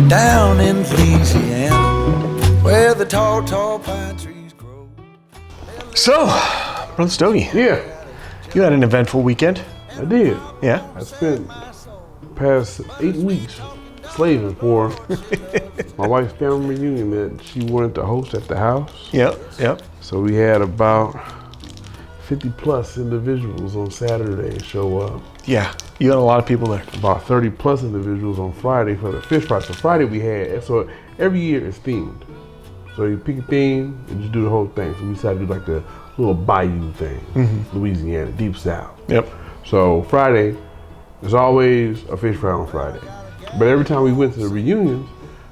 down in Louisiana, where the tall, tall pine trees grow. So, Brother Stogie. Yeah, You had an eventful weekend. I did. Yeah? I spent the past 8 weeks slaving for my wife's family reunion that she wanted to host at the house. Yep. So we had about 50 plus individuals on Saturday show up. Yeah, you had a lot of people there. About 30 plus individuals on Friday for the fish fry. So Friday we had, so every year it's themed. So you pick a theme and just do the whole thing. So we decided to do like the little bayou thing, Louisiana, deep south. Yep. So Friday, there's always a fish fry on Friday. But every time we went to the reunions,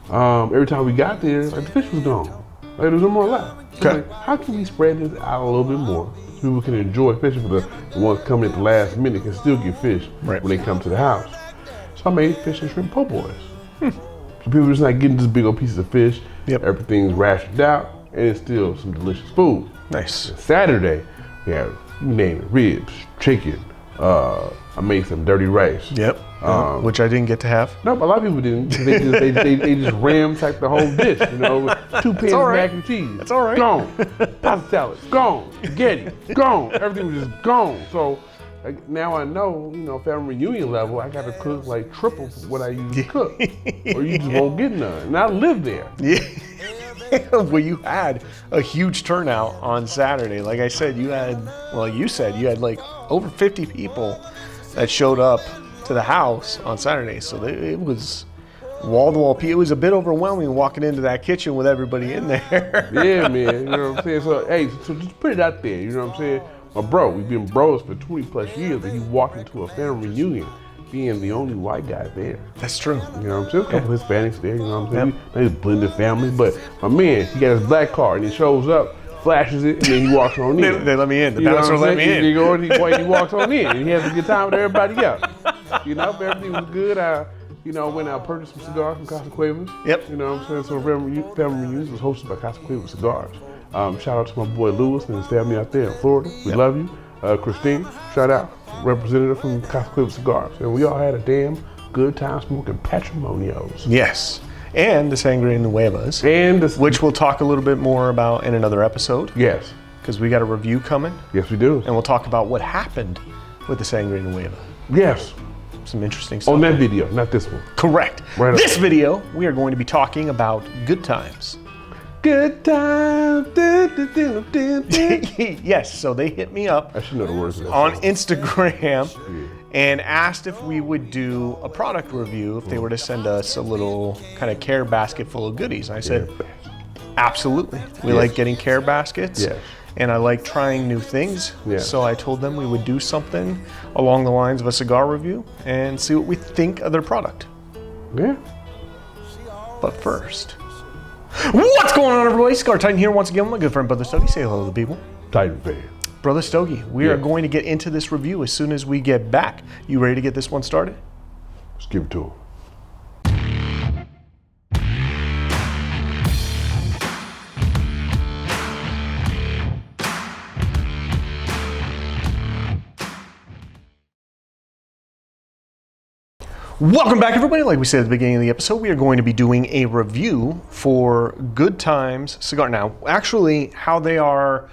every time we got there, like the fish was gone. Like there was no more left. So Okay. like, how can we spread this out a little bit more so people can enjoy, especially for the ones coming at the last minute can still get fish Right. when they come to the house. So I made fish and shrimp po' boys. So people are just not getting just big old pieces of fish. Yep. Everything's rationed out and it's still some delicious food. Nice. Saturday, we had, you name it, ribs, chicken. I made some dirty rice. Yep. Which I didn't get to have. No, a lot of people didn't. They just ramsacked the whole dish, you know, with 2 pans of all right. mac and cheese. That's all right. Gone. Pasta salad, gone. Spaghetti, gone. Everything was just gone. So like, now I know, you know, family reunion level, I got to cook like triple what I usually cook, or you just won't get none. And I live there. Yeah. Well, you had a huge turnout on Saturday. Like I said, you had like over 50 people that showed up to the house on Saturday. So it was wall-to-wall. It was a bit overwhelming walking into that kitchen with everybody in there. Yeah, man, you know what I'm saying? So, hey, so just put it out there, you know what I'm saying? My bro, we've been bros for 20 plus years, and he walked into a family reunion being the only white guy there. That's true. You know what I'm saying? A couple Hispanics there, you know what I'm saying? They just blended family, but my man, he got his black card and he shows up, flashes it, and then he walks on in. They let me in. The You know bouncer what let I'm me saying? in. He go, he walks on in, and he has a good time with everybody else. You know, if everything was good, I went out and purchased some cigars from Casa Cuevas. Yep. You know what I'm saying? So family reunion was hosted by Casa Cuevas Cigars. Shout out to my boy Lewis and his family out there in Florida. We love you. Christine, shout out. Representative from Casa Cuevas Cigars. And we all had a damn good time smoking Patrimonios. Yes. And the Sangre Nuevas. Which we'll talk a little bit more about in another episode. Yes. Because we got a review coming. Yes, we do. And we'll talk about what happened with the Sangre Nueva. Yes. Some interesting stuff. On that video, not this one. Correct. Right This video, we are going to be talking about good times. Good time. Yes, so they hit me up I should know the words of that on song. Instagram and asked if we would do a product review if they were to send us a little kind of care basket full of goodies. And I said, absolutely. We like getting care baskets. Yes. And I like trying new things. Yes. So I told them we would do something along the lines of a cigar review and see what we think of their product. Yeah. But first, what's going on, everybody? Cigar Titan here once again with my good friend Brother Stogie. Say hello to the people. Titan fan. Brother Stogie, we are going to get into this review as soon as we get back. You ready to get this one started? Let's give it to him. Welcome back, everybody. Like we said at the beginning of the episode, we are going to be doing a review for Good Times Cigar. Now, actually, how they are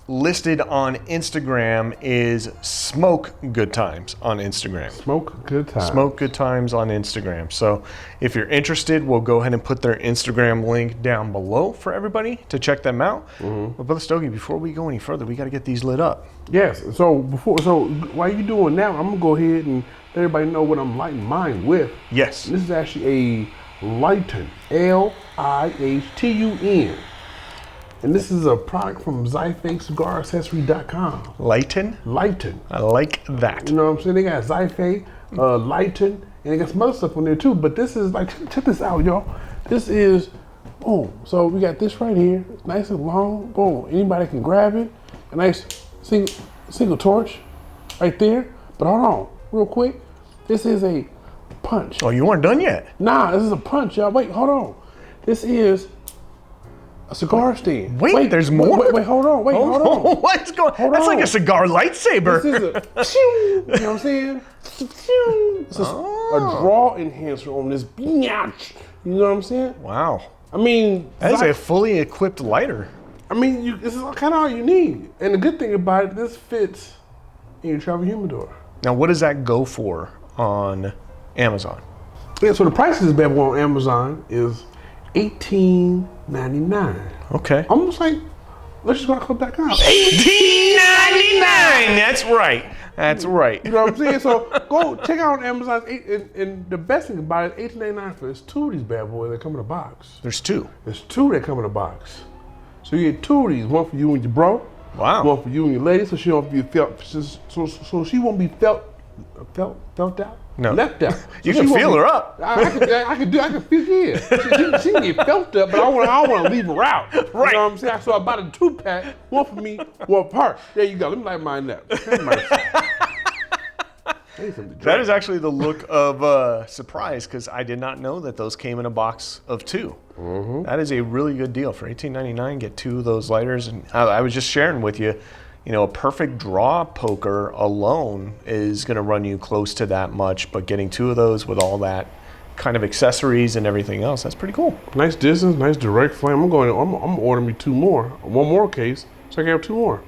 listed on Instagram is Smoke Good Times on Instagram. Smoke Good Times. Smoke Good Times on Instagram. So if you're interested, we'll go ahead and put their Instagram link down below for everybody to check them out. But Brother Stogie, before we go any further, we got to get these lit up. Yes. So while you doing that, I'm gonna go ahead and let everybody know what I'm lighting mine with. Yes. This is actually a Lighten, Lihtun. And this is a product from Accessory.com. Lighten? Lighten. I like that. You know what I'm saying? They got Zyphe, Lighten, and they got some other stuff on there too. But this is like, check this out, y'all. This is, boom. So we got this right here. It's nice and long. Boom. Anybody can grab it. A nice single torch right there. But hold on, real quick. This is a punch. Oh, you weren't done yet? Nah, this is a punch, y'all. Wait, hold on. This is A cigar stand. Wait, there's more? Wait, hold on. Hold on. What's going on? That's on. like a cigar lightsaber. This is a, you know what I'm saying? It's a draw enhancer on this. You know what I'm saying? Wow. I mean, That is a fully equipped lighter. I mean, this is kind of all you need. And the good thing about it, this fits in your travel humidor. Now, what does that go for on Amazon? Yeah, so the price of this bad boy on Amazon is $18.99. Okay. Almost like, let's just go to club.com. $18.99. That's right. That's right. You know what I'm saying? So go check out on Amazon. And the best thing about it, $18.99 for this 2 of these bad boys that come in a box. There's 2. There's 2 that come in a box. So you get 2 of these, one for you and your bro. Wow. One for you and your lady, so she won't be so she won't be felt out. No. Left out. You So can she won't feel be- her up. I can feel yeah. She can get felt up, but I want to leave her out. Right. You know what I'm saying? So I bought a 2-pack, one for me, one for her. There you go. Let me light mine up. That is actually the look of surprise, because I did not know that those came in a box of 2. Mm-hmm. That is a really good deal. For $18.99, get 2 of those lighters. And I was just sharing with you, a perfect draw poker alone is going to run you close to that much, but getting 2 of those with all that kind of accessories and everything else, that's pretty cool. Nice distance, nice direct flame. I'm ordering me 2 more. One more case, so I can have 2 more.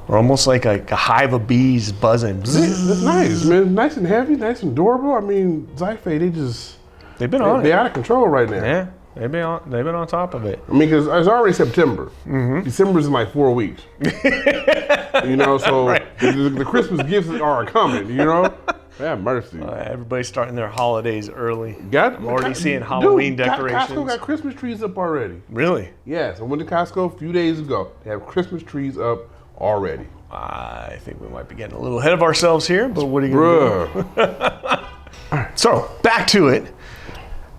Or almost like a hive of bees buzzing. That's nice, man. Nice and heavy, nice and durable. I mean, Zyphe, They've been on it. they're out of control right now. Yeah, they've been on top of it. I mean, because it's already September. December's in like 4 weeks. So Right. the Christmas gifts are coming, Have mercy. Everybody's starting their holidays early. I'm already seeing Halloween decorations. Costco got Christmas trees up already. Really? Yes, I went to Costco a few days ago. They have Christmas trees up already. I think we might be getting a little ahead of ourselves here, but what are you going to do? So, back to it.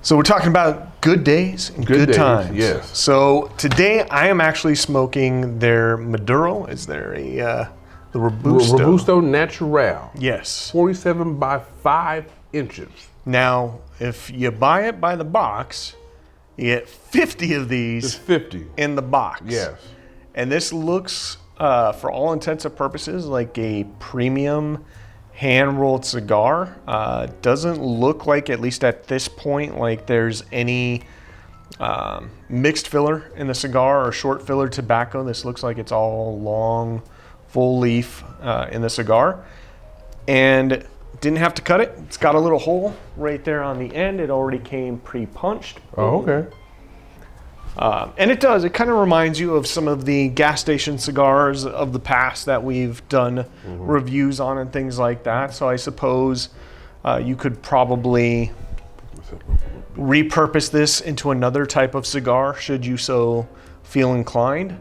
So we're talking about good days and good days, times. yes. So today I am actually smoking their Maduro. Is there the Robusto? Robusto Natural. Yes. 47 by 5 inches. Now, if you buy it by the box, you get 50 of It's these 50. in the box. Yes. And this looks, for all intents and purposes, like a premium hand-rolled cigar. Doesn't look like, at least at this point, like there's any mixed filler in the cigar or short filler tobacco. This looks like it's all long, full leaf in the cigar. And didn't have to cut it. It's got a little hole right there on the end. It already came pre-punched. Oh, okay. And it does. It kind of reminds you of some of the gas station cigars of the past that we've done reviews on and things like that. So I suppose you could probably repurpose this into another type of cigar should you so feel inclined.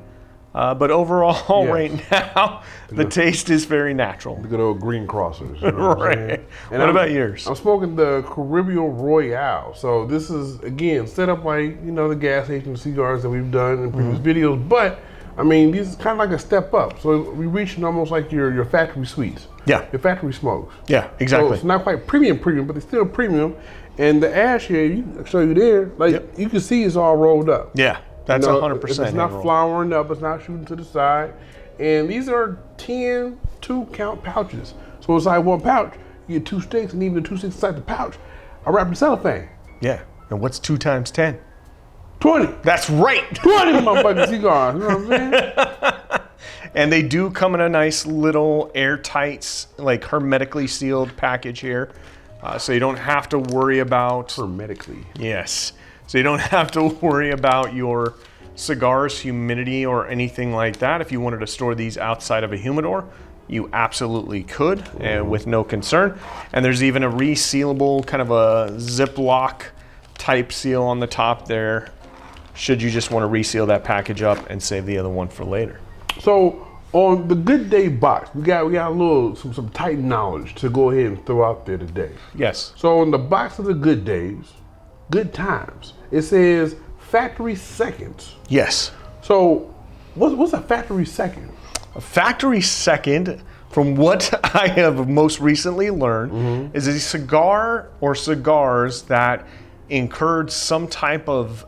But overall, Yes. right now, the taste is very natural. The good old green crossers. You know what I'm Right. saying? What about yours? I'm smoking the Caribbean Royale. So this is, again, set up like, the gas station cigars that we've done in previous videos. But, I mean, these is kind of like a step up. So we're reaching almost like your factory sweets. Yeah. Your factory smokes. Yeah, So exactly. it's not quite premium, but it's still premium. And the ash here, I'll show you there, like Yep. you can see it's all rolled up. Yeah, that's 100%. It's not hand-rolled. flowering up, it's not shooting to the side. And these are 10 2-count pouches. So it's like 1 pouch, you get 2 sticks, and even the 2 sticks inside the pouch are wrapped in cellophane. Yeah. And what's 2 times 10? 20. That's right. 20 motherfucking cigars, you know what I'm saying? And they do come in a nice little airtight, like hermetically sealed package here. So you don't have to worry about, Hermetically. yes. So you don't have to worry about your cigar's humidity or anything like that. If you wanted to store these outside of a humidor, you absolutely could, and with no concern. And there's even a resealable kind of a Ziploc type seal on the top there, should you just want to reseal that package up and save the other one for later. So on the Good Day box, we got a little some tight knowledge to go ahead and throw out there today. Yes. So on the box of the Good Days, Good Times, it says factory seconds. Yes. So what's a factory second? A factory second, from what I have most recently learned, is a cigar or cigars that incurred some type of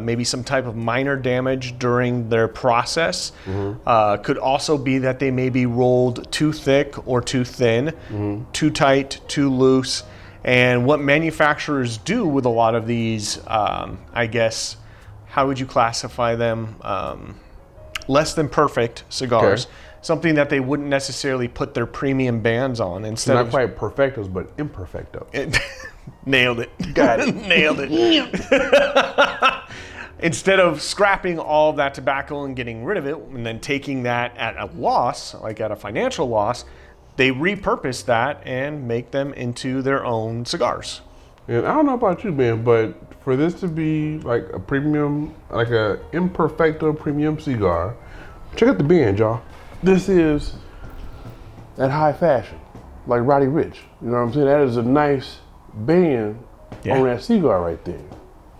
maybe some type of minor damage during their process. Could also be that they may be rolled too thick or too thin, too tight, too loose. And what manufacturers do with a lot of these, I guess, how would you classify them? Less than perfect cigars. Okay. Something that they wouldn't necessarily put their premium bands on. Instead Not of quite perfectos, but imperfectos. Nailed it. Got it. Nailed it. Instead of scrapping all of that tobacco and getting rid of it and then taking that at a loss, like at a financial loss, they repurpose that and make them into their own cigars. And I don't know about you, man, but for this to be like a premium, like a imperfecto premium cigar, check out the band, y'all. This is that high fashion, like Roddy Ricch. You know what I'm saying? That is a nice band on that cigar right there.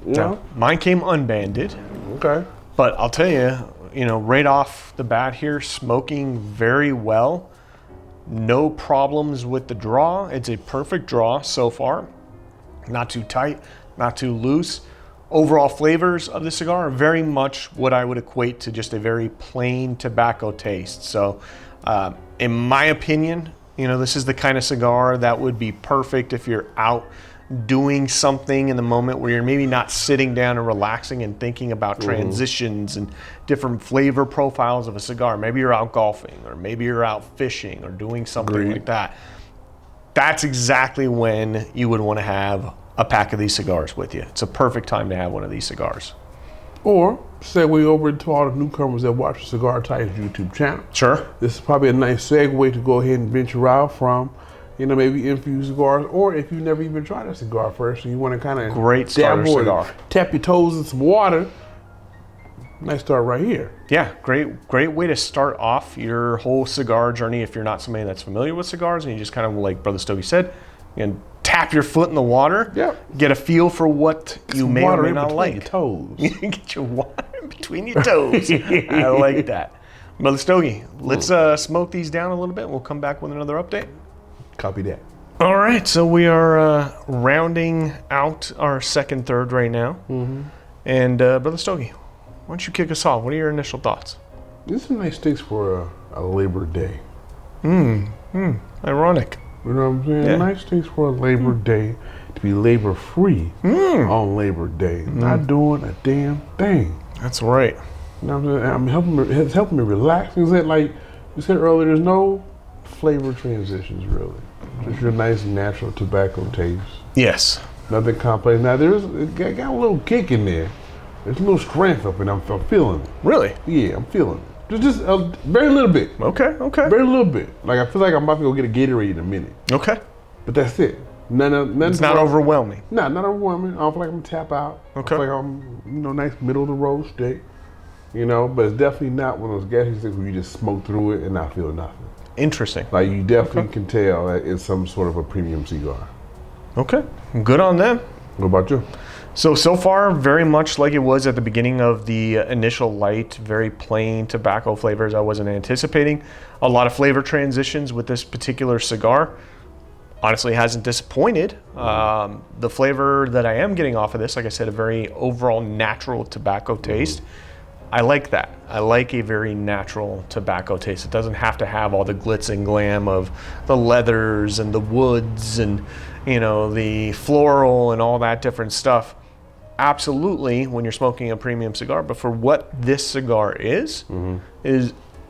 You know? Now, mine came unbanded. Okay. But I'll tell you, right off the bat here, smoking very well. No problems with the draw. It's a perfect draw so far. Not too tight, not too loose. Overall flavors of the cigar are very much what I would equate to just a very plain tobacco taste. So in my opinion, this is the kind of cigar that would be perfect if you're out doing something in the moment where you're maybe not sitting down and relaxing and thinking about transitions and different flavor profiles of a cigar. Maybe you're out golfing, or maybe you're out fishing or doing something like that. That's exactly when you would want to have a pack of these cigars with you. It's a perfect time to have one of these cigars. Or segue over to all the newcomers that watch the Cigar Titans YouTube channel. Sure. This is probably a nice segue to go ahead and venture out from, maybe infused cigars, or if you've never even tried a cigar first and you want to kind of great starter cigar, tap your toes in some water. Nice start right here. Yeah, great way to start off your whole cigar journey if you're not somebody that's familiar with cigars and you just kind of, like Brother Stogie said, and tap your foot in the water. Yep. Get a feel for what you may or may not like. Your toes. Get your water in between your toes. I like that. Brother Stogie, let's smoke these down a little bit. We'll come back with another update. Copy that. All right, so we are rounding out our second third right now. And Brother Stogie, why don't you kick us off? What are your initial thoughts? These are nice sticks for a Labor Day. Ironic. You know what I'm saying? Yeah. Nice things for a Labor Day, to be labor-free on Labor Day. Not doing a damn thing. That's right. You know what I'm saying? It's helping me relax. Like you said earlier, there's no flavor transitions really. Just your nice natural tobacco taste. Yes. Nothing complex. Now it got a little kick in there. There's a little strength up and I'm feeling it. Really? Yeah, I'm feeling it. Just a very little bit. Okay. Very little bit. Like I feel like I'm about to go get a Gatorade in a minute. Okay. But that's it. Nothing. It's not overwhelming. No, not overwhelming. I don't feel like I'm gonna tap out. Okay. I feel like I'm, nice middle of the road stick. But it's definitely not one of those gas sticks where you just smoke through it and not feel nothing. Interesting. Like you definitely can tell that it's some sort of a premium cigar. Okay. Good on them. What about you? So far, very much like it was at the beginning of the initial light, very plain tobacco flavors. I wasn't anticipating a lot of flavor transitions with this particular cigar. Honestly, hasn't disappointed. The flavor that I am getting off of this, like I said, a very overall natural tobacco taste. I like that. I like a very natural tobacco taste. It doesn't have to have all the glitz and glam of the leathers and the woods and, the floral and all that different stuff. Absolutely, when you're smoking a premium cigar, but for what this cigar is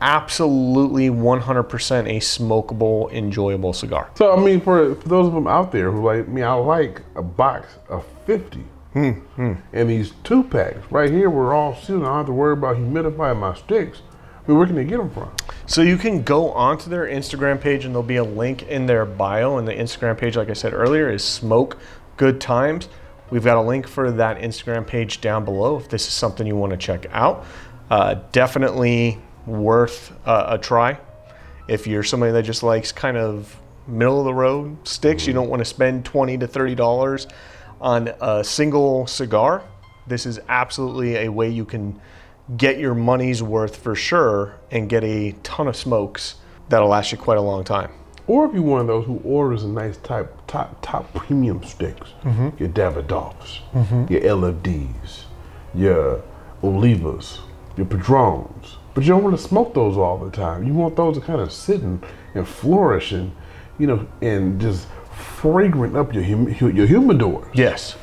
absolutely 100% a smokable, enjoyable cigar. So, for those of them out there who like me, I like a box of 50. And these 2-packs right here, we're all sealed. I don't have to worry about humidifying my sticks. Where can they get them from? So you can go onto their Instagram page and there'll be a link in their bio. And the Instagram page, like I said earlier, is Smoke Good Times. We've got a link for that Instagram page down below if this is something you want to check out. Definitely worth a try. If you're somebody that just likes kind of middle of the road sticks, you don't want to spend $20 to $30 on a single cigar, this is absolutely a way you can get your money's worth for sure and get a ton of smokes that'll last you quite a long time. Or if you're one of those who orders a nice top premium sticks, your Davidoffs, your LFDs, your Olivas, your Padrones. But you don't want to smoke those all the time. You want those to kind of sit and flourish and, and just fragrant up your humidors. Yes.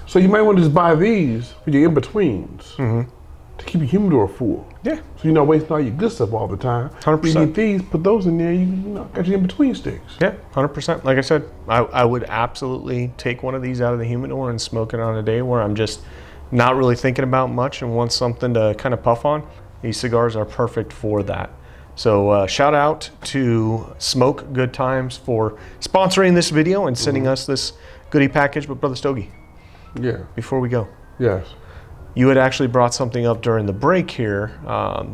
So you might want to just buy these for your in-betweens to keep your humidor full. Yeah. So you're not wasting all your good stuff all the time. 100%. You get these, put those in there, got your in-between sticks. Yeah, 100%. Like I said, I would absolutely take one of these out of the humidor and smoke it on a day where I'm just not really thinking about much and want something to kind of puff on. These cigars are perfect for that. So shout out to Smoke Good Times for sponsoring this video and sending us this goodie package. But Brother Stogie, Yeah. before we go, Yes. you had actually brought something up during the break here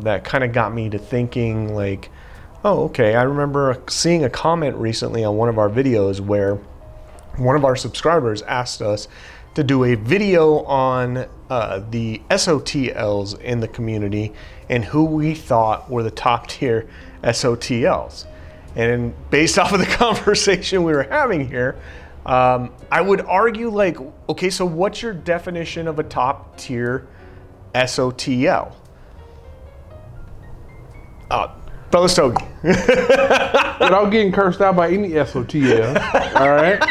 that kind of got me to thinking like, oh, okay, I remember seeing a comment recently on one of our videos where one of our subscribers asked us to do a video on the SOTLs in the community and who we thought were the top tier SOTLs. And based off of the conversation we were having here, I would argue like, okay, so what's your definition of a top tier SOTL? Brother Stogie. Without getting cursed out by any SOTL, all right?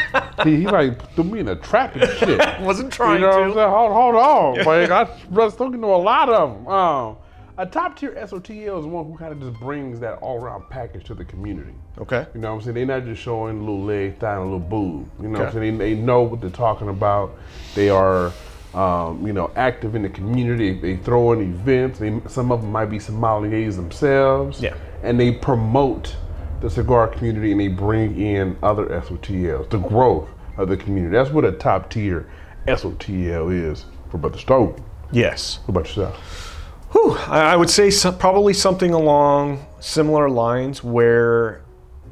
He like threw me in a trap and shit. Wasn't trying What I'm to. saying? Hold on, like Brother Stogie know a lot of them. A top tier SOTL is one who kind of just brings that all around package to the community. Okay. You know what I'm saying? They're not just showing a little leg, thigh, and a little boob. You know what I'm Okay. saying? They know what they're talking about. They are, active in the community. They throw in events. Some of them might be sommeliers themselves. Yeah. And they promote the cigar community and they bring in other SOTLs, the growth of the community. That's what a top tier SOTL is for Brother Stogie. Yes. What about yourself? Whew, I would say probably something along similar lines where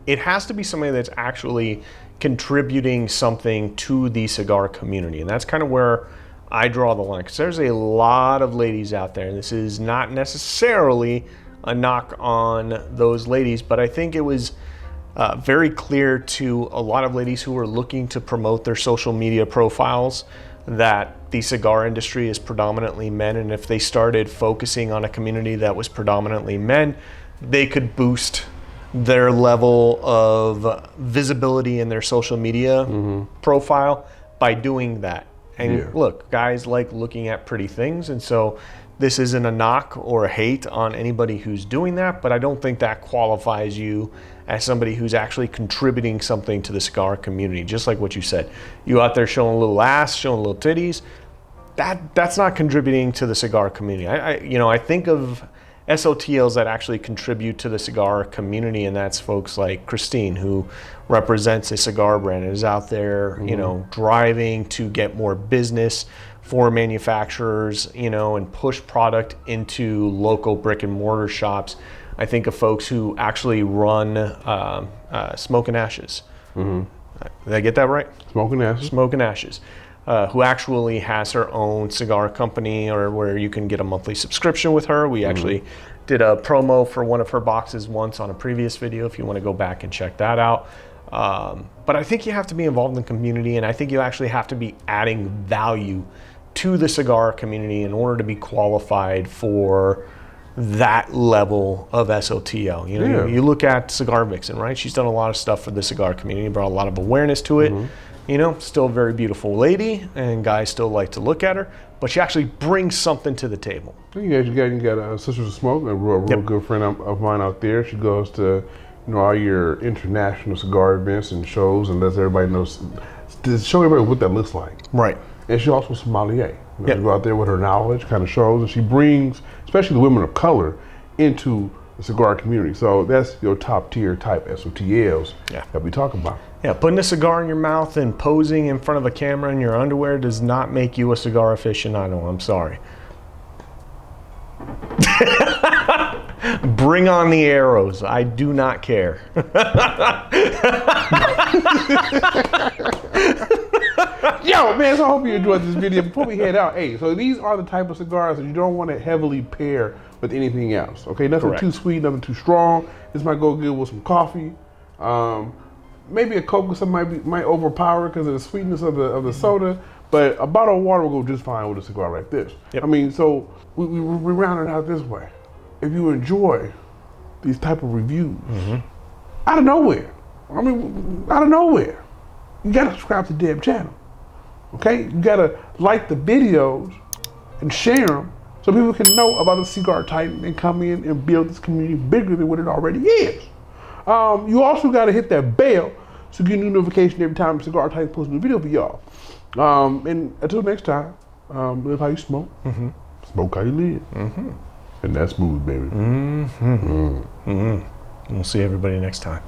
it has to be somebody that's actually contributing something to the cigar community. And that's kind of where I draw the line, because there's a lot of ladies out there. And this is not necessarily a knock on those ladies, but I think it was very clear to a lot of ladies who were looking to promote their social media profiles that the cigar industry is predominantly men, and if they started focusing on a community that was predominantly men, they could boost their level of visibility in their social media profile by doing that. And look, guys like looking at pretty things, and so this isn't a knock or a hate on anybody who's doing that, but I don't think that qualifies you as somebody who's actually contributing something to the cigar community. Just like what you said, you out there showing a little ass, showing little titties, that's not contributing to the cigar community. I think of SOTLs that actually contribute to the cigar community, and that's folks like Christine, who represents a cigar brand and is out there, driving to get more business for manufacturers, and push product into local brick and mortar shops. I think of folks who actually run Smoke and Ashes. Did I get that right? Smoke and Ashes. Smoke and Ashes. Who actually has her own cigar company, or where you can get a monthly subscription with her. We actually did a promo for one of her boxes once on a previous video, if you want to go back and check that out. But I think you have to be involved in the community, and I think you actually have to be adding value to the cigar community in order to be qualified for that level of SOTL. You look at Cigar Vixen, right? She's done a lot of stuff for the cigar community, brought a lot of awareness to it. Still a very beautiful lady, and guys still like to look at her, but she actually brings something to the table. You got Sisters of Smoke, a real good friend of mine out there. She goes to all your international cigar events and shows, and lets everybody know, to show everybody what that looks like. Right. And she also sommelier. She go out there with her knowledge, kind of shows, and she brings, especially the women of color, into the cigar community. So that's your top tier type SOTLs that we talk about. Yeah, putting a cigar in your mouth and posing in front of a camera in your underwear does not make you a cigar aficionado. I'm sorry. Bring on the arrows. I do not care. Yo, man, so I hope you enjoyed this video. Before we head out, so these are the type of cigars that you don't want to heavily pair with anything else. Okay, nothing too sweet, nothing too strong. This might go good with some coffee, Maybe a Coke or something might overpower because of the sweetness of the soda, but a bottle of water will go just fine with a cigar like this. Yep. I mean, so we round it out this way. If you enjoy these type of reviews, out of nowhere, you gotta subscribe to the damn channel. Okay, you gotta like the videos and share them so people can know about the Cigar Titan and come in and build this community bigger than what it already is. You also gotta hit that bell so you get a new notification every time Cigar Titan posts a new video for y'all. And until next time, live how you smoke, smoke how you live, and that's smooth, baby. We'll see everybody next time.